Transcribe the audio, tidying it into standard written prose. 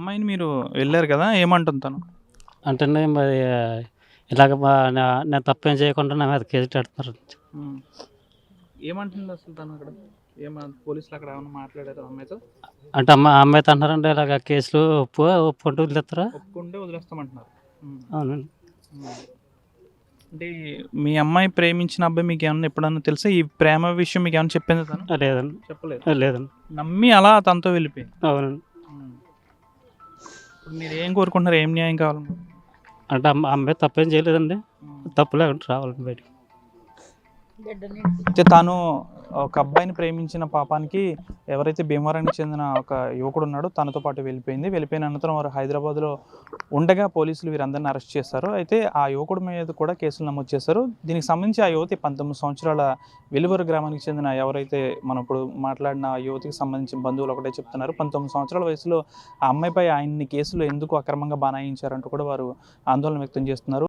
అమ్మాయిని మీరు వెళ్లారు కదా! ఏమంటుంది తను? అంటేనే మరి ఇలాగ నేను తప్పేం చేయకుండా నా మీద కేసు పెడుతున్నారు. హ్మ్. ఏమంటుంది అసలు తను అక్కడ? పోలీసులు అక్కడ ఏమన్నా మాట్లాడారా అమ్మాయితో? అంటే అమ్మాయితో అంటున్నారంటే ఇలాగ కేసులు ఒప్పుకుంటే వదిలేస్తారా? ఒప్పుకుంటే వదిలేస్తామంటున్నారు. హ్మ్. అవునండి. హ్మ్. అంటే మీ అమ్మాయి ప్రేమించిన అబ్బాయి మీకేమన్నా ఎప్పుడన్నా తెలుసా? ఈ ప్రేమ విషయం మీకేమన్నా చెప్పిందా తను? లేదండి. చెప్పలేదు. లేదండి. నమ్మి అలా తనతో వెళ్ళిపోయింది. అవునండి. హ్మ్. ఇప్పుడు మీరేం కోరుకుంటున్నారు? ఏం న్యాయం కావాలనుకుంటున్నారు? అంటే అమ్మాయి తప్పేం చేయలేదండి. హ్మ్. తప్పు లేకుండా రావాలండి బయటికి. అయితే తాను ఒక అబ్బాయిని ప్రేమించిన పాపానికి ఎవరైతే భీమవరానికి చెందిన ఒక యువకుడు ఉన్నాడో తనతో పాటు వెళ్ళిపోయింది. వెళ్ళిపోయిన అనంతరం వారు హైదరాబాద్‌లో ఉండగా పోలీసులు వీరందరిని అరెస్ట్ చేశారు. అయితే ఆ యువకుడి మీద కూడా కేసులు నమోదు చేశారు. దీనికి సంబంధించి ఆ యువతి 19 సంవత్సరాల వెలువరు గ్రామానికి చెందిన ఎవరైతే మనం ఇప్పుడు మాట్లాడిన ఆ యువతికి సంబంధించిన బంధువులు ఒకటే చెప్తున్నారు. 19 సంవత్సరాల వయసులో ఆ అమ్మాయిపై ఆయన్ని కేసులు ఎందుకు అక్రమంగా బనాయించారంటూ కూడా వారు ఆందోళన వ్యక్తం చేస్తున్నారు.